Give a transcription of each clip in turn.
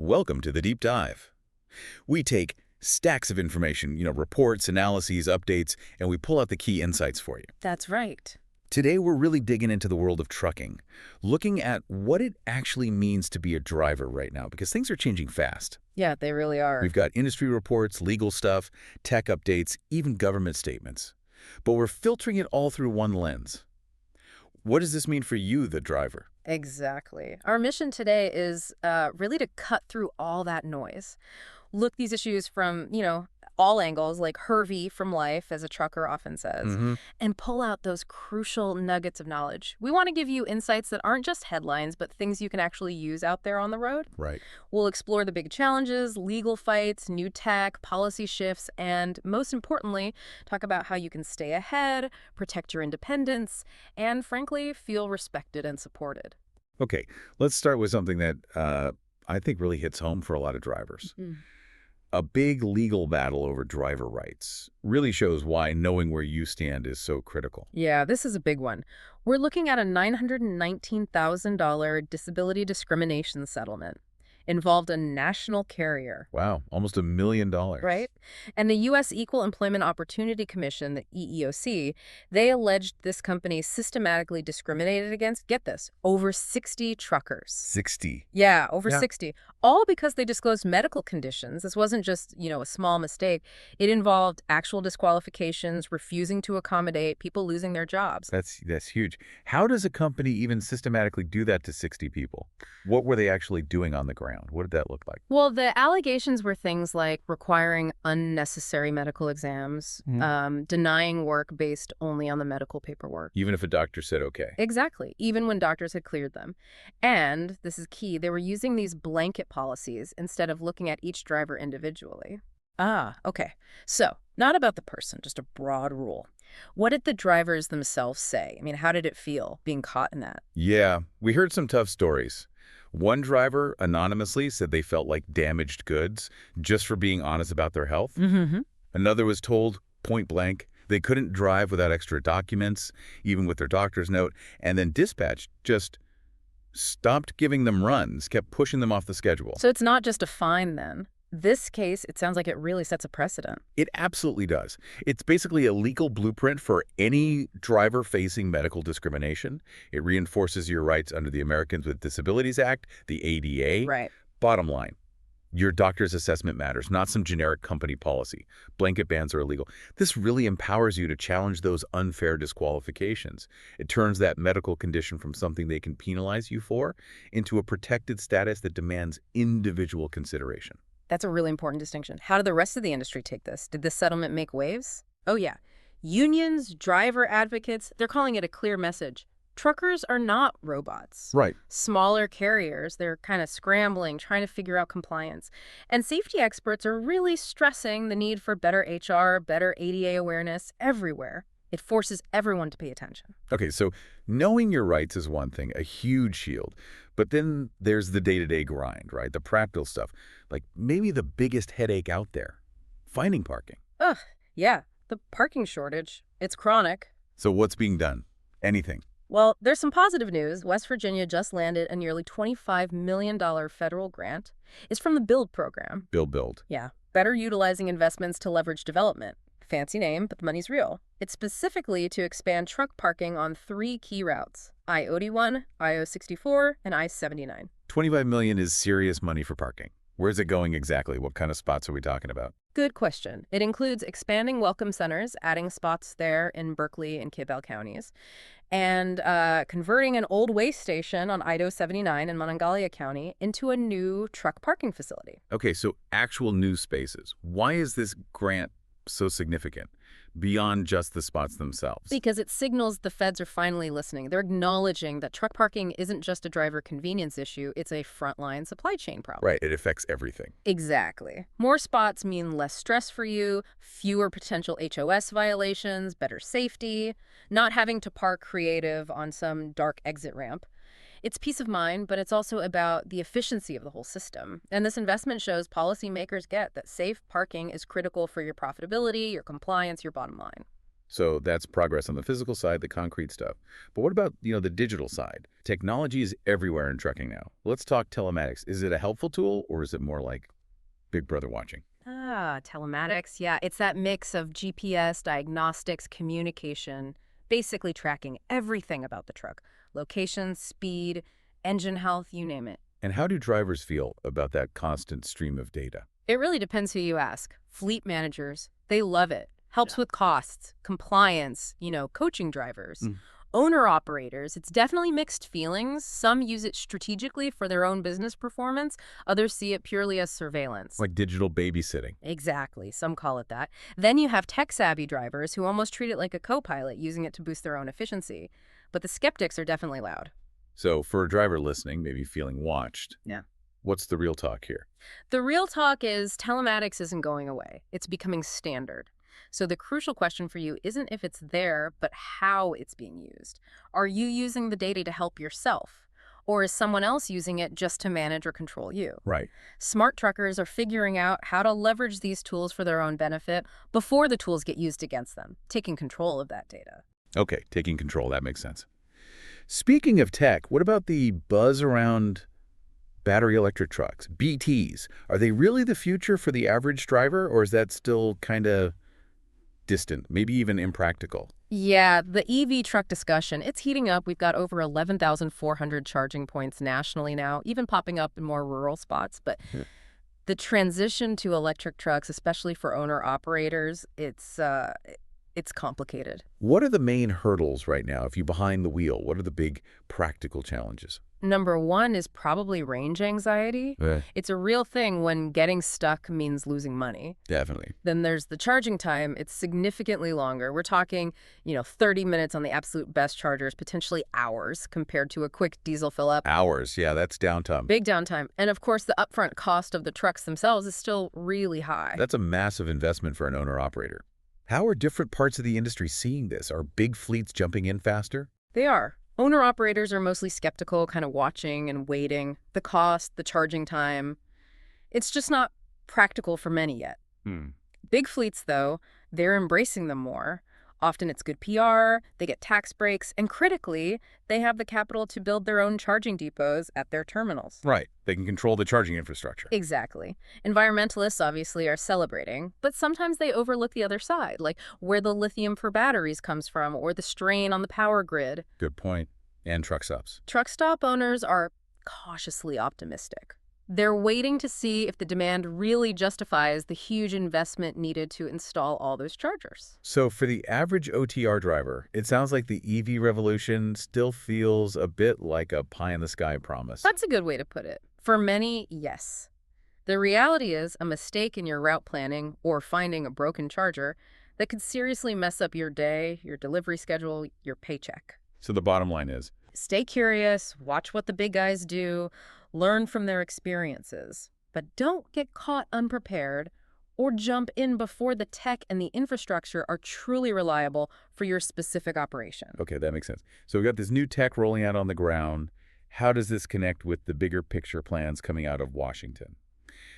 Welcome to the Deep Dive. We take stacks of information, reports, analyses, updates, and we pull out the key insights for you. That's right. Today, we're really digging into the world of trucking, looking at what it actually means to be a driver right now, because things are changing fast. Yeah, they really are. We've got industry reports, legal stuff, tech updates, even government statements. But we're filtering it all through one lens. What does this mean for you, the driver? Exactly. Our mission today is really to cut through all that noise. Look these issues from, all angles, like Hervey from life, as a trucker often says, and pull out those crucial nuggets of knowledge. We want to give you insights that aren't just headlines, but things you can actually use out there on the road. Right. We'll explore the big challenges, legal fights, new tech, policy shifts, and most importantly, talk about how you can stay ahead, protect your independence, and frankly, feel respected and supported. Okay, let's start with something that I think really hits home for a lot of drivers. A big legal battle over driver rights really shows why knowing where you stand is so critical. Yeah, this is a big one. We're looking at a $919,000 disability discrimination settlement. Involved a national carrier. Wow, almost $1 million. Right? And the U.S. Equal Employment Opportunity Commission, the EEOC, they alleged this company systematically discriminated against, get this, over 60 truckers. 60. Yeah, over 60. All because they disclosed medical conditions. This wasn't just, a small mistake. It involved actual disqualifications, refusing to accommodate, people losing their jobs. That's huge. How does a company even systematically do that to 60 people? What were they actually doing on the ground? What did that look like? Well, the allegations were things like requiring unnecessary medical exams, denying work based only on the medical paperwork. Even if a doctor said okay. Exactly, even when doctors had cleared them. And, this is key, they were using these blanket policies instead of looking at each driver individually. Ah, okay. So, not about the person, just a broad rule. What did the drivers themselves say? I mean, how did it feel being caught in that? Yeah, we heard some tough stories. One driver anonymously said they felt like damaged goods just for being honest about their health. Another was told, point blank, they couldn't drive without extra documents, even with their doctor's note. And then dispatch just stopped giving them runs, kept pushing them off the schedule. So it's not just a fine then. This case, it sounds like it really sets a precedent. It absolutely does. It's basically a legal blueprint for any driver facing medical discrimination. It reinforces your rights under the Americans with Disabilities Act, the ADA. Right. Bottom line, your doctor's assessment matters, not some generic company policy. Blanket bans are illegal. This really empowers you to challenge those unfair disqualifications. It turns that medical condition from something they can penalize you for into a protected status that demands individual consideration. That's a really important distinction. How did the rest of the industry take this? Did this settlement make waves? Oh, yeah. Unions, driver advocates, they're calling it a clear message. Truckers are not robots. Right. Smaller carriers, they're kind of scrambling, trying to figure out compliance. And safety experts are really stressing the need for better HR, better ADA awareness everywhere. It forces everyone to pay attention. Okay, so knowing your rights is one thing, a huge shield. But then there's the day-to-day grind, right? The practical stuff. Like maybe the biggest headache out there, finding parking. Ugh, yeah, the parking shortage. It's chronic. So what's being done? Anything? Well, there's some positive news. West Virginia just landed a nearly $25 million federal grant. It's from the BUILD program. Build. Yeah, better utilizing investments to leverage development. Fancy name, but the money's real. It's specifically to expand truck parking on 3 key routes: I-81, I-64, and I-79. $25 million is serious money for parking. Where's it going exactly? What kind of spots are we talking about? Good question. It includes expanding welcome centers, adding spots there in Berkeley and Kibble counties, and converting an old way station on I-79 in Monongalia County into a new truck parking facility. Okay, so actual new spaces. Why is this grant so significant beyond just the spots themselves? Because it signals the feds are finally listening. They're acknowledging that truck parking isn't just a driver convenience issue, it's a frontline supply chain problem. Right, it affects everything. Exactly. More spots mean less stress for you, fewer potential HOS violations, better safety, not having to park creative on some dark exit ramp. It's peace of mind, but it's also about the efficiency of the whole system. And this investment shows policymakers get that safe parking is critical for your profitability, your compliance, your bottom line. So that's progress on the physical side, the concrete stuff. But what about, the digital side? Technology is everywhere in trucking now. Let's talk telematics. Is it a helpful tool or is it more like Big Brother watching? Telematics. Yeah, it's that mix of GPS, diagnostics, communication, basically tracking everything about the truck. Location, speed, engine health, you name it. And how do drivers feel about that constant stream of data? It really depends who you ask. Fleet managers, they love it. Helps with costs, compliance, coaching drivers. Owner-operators, it's definitely mixed feelings. Some use it strategically for their own business performance. Others see it purely as surveillance. Like digital babysitting. Exactly. Some call it that. Then you have tech-savvy drivers who almost treat it like a co-pilot, using it to boost their own efficiency. But the skeptics are definitely loud. So for a driver listening, maybe feeling watched, Yeah. what's the real talk here? The real talk is telematics isn't going away. It's becoming standard. So the crucial question for you isn't if it's there, but how it's being used. Are you using the data to help yourself? Or is someone else using it just to manage or control you? Right. Smart truckers are figuring out how to leverage these tools for their own benefit before the tools get used against them, taking control of that data. Okay, taking control, that makes sense. Speaking of tech, what about the buzz around battery electric trucks, BTs? Are they really the future for the average driver, or is that still kind of distant, maybe even impractical? Yeah, the EV truck discussion, it's heating up. We've got over 11,400 charging points nationally now, even popping up in more rural spots. But the transition to electric trucks, especially for owner-operators, it's complicated. What are the main hurdles right now if you're behind the wheel? What are the big practical challenges? Number one is probably range anxiety. It's a real thing when getting stuck means losing money. Definitely. Then there's the charging time. It's significantly longer. We're talking, 30 minutes on the absolute best chargers, potentially hours compared to a quick diesel fill up. Hours, yeah, that's downtime. Big downtime. And of course, the upfront cost of the trucks themselves is still really high. That's a massive investment for an owner-operator. How are different parts of the industry seeing this? Are big fleets jumping in faster? They are. Owner-operators are mostly skeptical, kind of watching and waiting. The cost, the charging time, it's just not practical for many yet. Big fleets, though, they're embracing them more. Often it's good PR, they get tax breaks, and critically, they have the capital to build their own charging depots at their terminals. Right. They can control the charging infrastructure. Exactly. Environmentalists obviously are celebrating, but sometimes they overlook the other side, like where the lithium for batteries comes from or the strain on the power grid. Good point. And truck stops. Truck stop owners are cautiously optimistic. They're waiting to see if the demand really justifies the huge investment needed to install all those chargers. So for the average OTR driver, it sounds like the EV revolution still feels a bit like a pie-in-the-sky promise. That's a good way to put it. For many, yes. The reality is a mistake in your route planning or finding a broken charger that could seriously mess up your day, your delivery schedule, your paycheck. So the bottom line is, stay curious, watch what the big guys do, learn from their experiences, but don't get caught unprepared or jump in before the tech and the infrastructure are truly reliable for your specific operation. okay, that makes sense. So we got this new tech rolling out on the ground. How does this connect with the bigger picture plans coming out of Washington?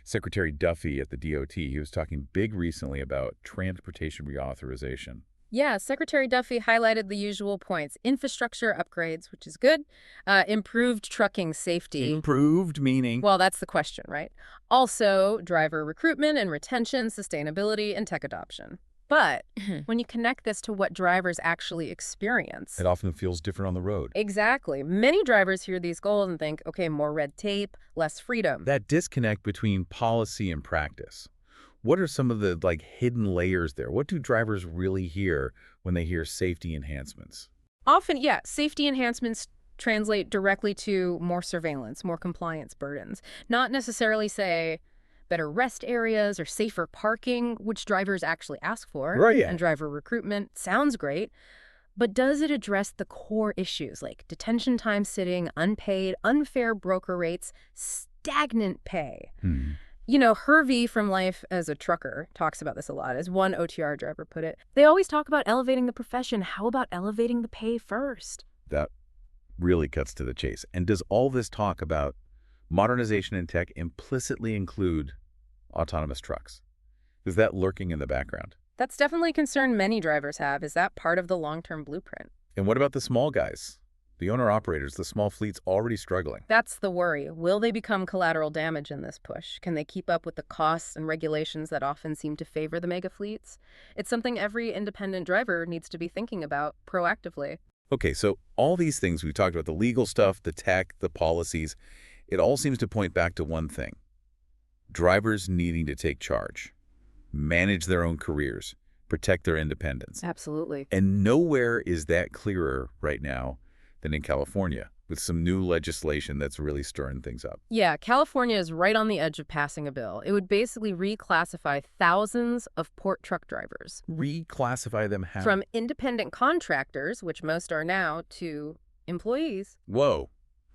Secretary Duffy at the DOT, he was talking big recently about transportation reauthorization. Yeah, Secretary Duffy highlighted the usual points. Infrastructure upgrades, which is good. Improved trucking safety. Improved meaning? Well, that's the question, right? Also, driver recruitment and retention, sustainability, and tech adoption. But when you connect this to what drivers actually experience... it often feels different on the road. Exactly. Many drivers hear these goals and think, okay, more red tape, less freedom. That disconnect between policy and practice. What are some of the hidden layers there? What do drivers really hear when they hear safety enhancements? Often, yeah, safety enhancements translate directly to more surveillance, more compliance burdens. Not necessarily, say, better rest areas or safer parking, which drivers actually ask for. Right, yeah. And driver recruitment sounds great. But does it address the core issues like detention time sitting, unpaid, unfair broker rates, stagnant pay? Hervey from Life as a Trucker talks about this a lot, as one OTR driver put it. They always talk about elevating the profession. How about elevating the pay first? That really cuts to the chase. And does all this talk about modernization and tech implicitly include autonomous trucks? Is that lurking in the background? That's definitely a concern many drivers have. Is that part of the long-term blueprint? And what about the small guys? The owner-operators, the small fleets already struggling. That's the worry. Will they become collateral damage in this push? Can they keep up with the costs and regulations that often seem to favor the mega fleets? It's something every independent driver needs to be thinking about proactively. Okay, so all these things we've talked about, the legal stuff, the tech, the policies, it all seems to point back to one thing. Drivers needing to take charge, manage their own careers, protect their independence. Absolutely. And nowhere is that clearer right now than in California, with some new legislation that's really stirring things up. Yeah, California is right on the edge of passing a bill. It would basically reclassify thousands of port truck drivers Reclassify them how? from independent contractors, which most are now, to employees. Whoa,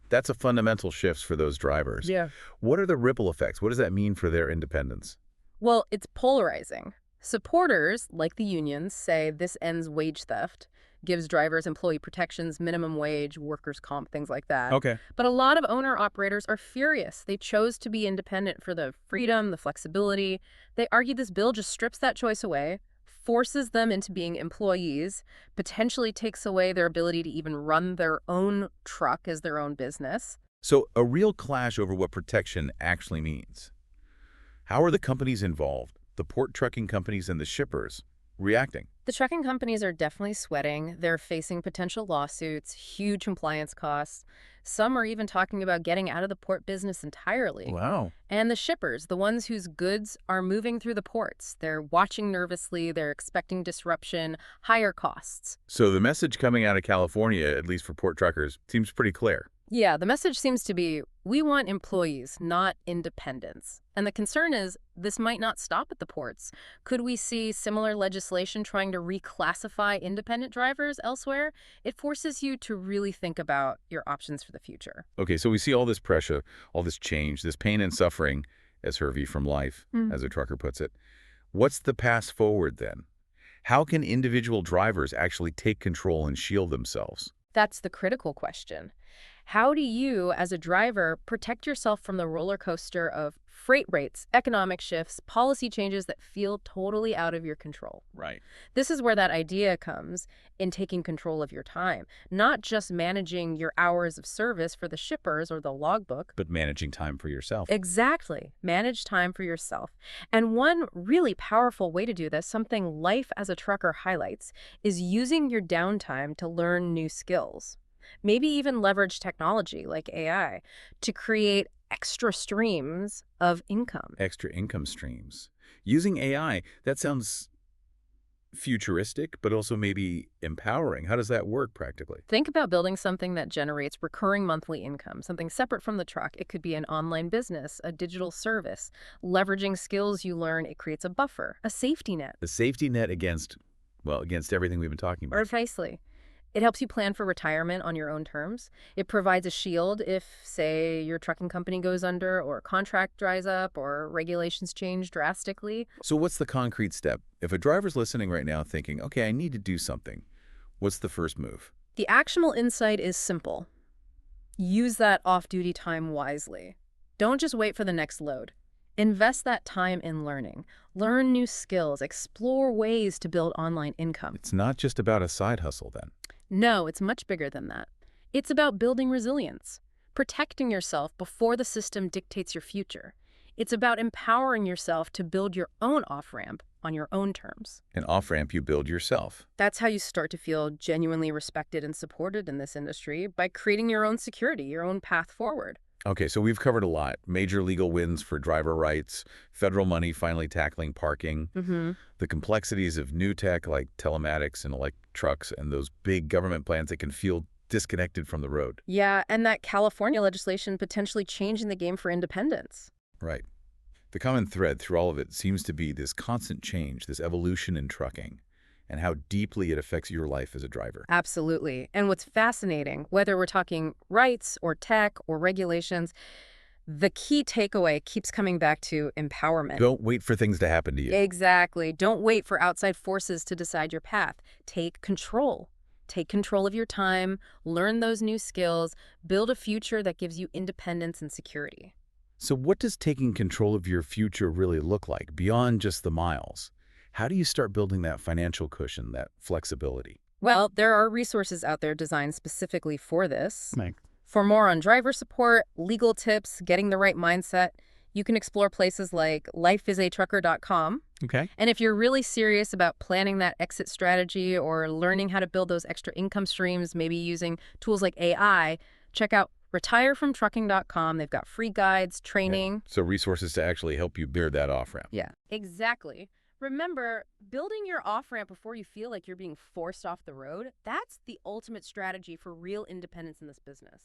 that's a fundamental shift for those drivers. Yeah. What are the ripple effects? What does that mean for their independence? Well, it's polarizing. Supporters, like the unions, say this ends wage theft, gives drivers employee protections, minimum wage, workers' comp, things like that. Okay. But a lot of owner-operators are furious. They chose to be independent for the freedom, the flexibility. They argue this bill just strips that choice away, forces them into being employees, potentially takes away their ability to even run their own truck as their own business. So a real clash over what protection actually means. How are the companies involved, the port trucking companies and the shippers, reacting? The trucking companies are definitely sweating. They're facing potential lawsuits, huge compliance costs. Some are even talking about getting out of the port business entirely. Wow. And the shippers, the ones whose goods are moving through the ports, they're watching nervously, they're expecting disruption, higher costs. So the message coming out of California, at least for port truckers, seems pretty clear. Yeah, the message seems to be, we want employees, not independents. And the concern is, this might not stop at the ports. Could we see similar legislation trying to reclassify independent drivers elsewhere? It forces you to really think about your options for the future. Okay, so we see all this pressure, all this change, this pain and suffering, as Hervey from life, as a trucker puts it. What's the path forward then? How can individual drivers actually take control and shield themselves? That's the critical question. How do you, as a driver, protect yourself from the roller coaster of freight rates, economic shifts, policy changes that feel totally out of your control? Right. This is where that idea comes in taking control of your time, not just managing your hours of service for the shippers or the logbook. But managing time for yourself. Exactly. Manage time for yourself. And one really powerful way to do this, something Life as a Trucker highlights, is using your downtime to learn new skills. Maybe even leverage technology like AI to create extra streams of income. Extra income streams. Using AI, that sounds futuristic, but also maybe empowering. How does that work practically? Think about building something that generates recurring monthly income, something separate from the truck. It could be an online business, a digital service. Leveraging skills you learn, it creates a buffer, a safety net. The safety net against, well, against everything we've been talking about. Precisely. It helps you plan for retirement on your own terms. It provides a shield if, say, your trucking company goes under or a contract dries up or regulations change drastically. So what's the concrete step? If a driver's listening right now thinking, okay, I need to do something, what's the first move? The actionable insight is simple. Use that off-duty time wisely. Don't just wait for the next load. Invest that time in learning. Learn new skills. Explore ways to build online income. It's not just about a side hustle then. No, it's much bigger than that. It's about building resilience, protecting yourself before the system dictates your future. It's about empowering yourself to build your own off-ramp on your own terms. An off-ramp you build yourself. That's how you start to feel genuinely respected and supported in this industry, by creating your own security, your own path forward. Okay, so we've covered a lot. Major legal wins for driver rights, federal money finally tackling parking, the complexities of new tech like telematics and electric trucks, and those big government plans that can feel disconnected from the road. Yeah, and that California legislation potentially changing the game for independence. Right. The common thread through all of it seems to be this constant change, this evolution in trucking, and how deeply it affects your life as a driver. Absolutely. And what's fascinating, whether we're talking rights or tech or regulations, the key takeaway keeps coming back to empowerment. Don't wait for things to happen to you. Exactly. Don't wait for outside forces to decide your path. Take control. Take control of your time, learn those new skills, build a future that gives you independence and security. So what does taking control of your future really look like, beyond just the miles? How do you start building that financial cushion, that flexibility? Well, there are resources out there designed specifically for this. Like, For more on driver support, legal tips, getting the right mindset, you can explore places like lifeisatrucker.com. okay. And if you're really serious about planning that exit strategy or learning how to build those extra income streams, maybe using tools like AI, check out retirefromtrucking.com. They've got free guides, training. So resources to actually help you bear that off-ramp. Yeah, exactly. Remember, building your off-ramp before you feel like you're being forced off the road, that's the ultimate strategy for real independence in this business.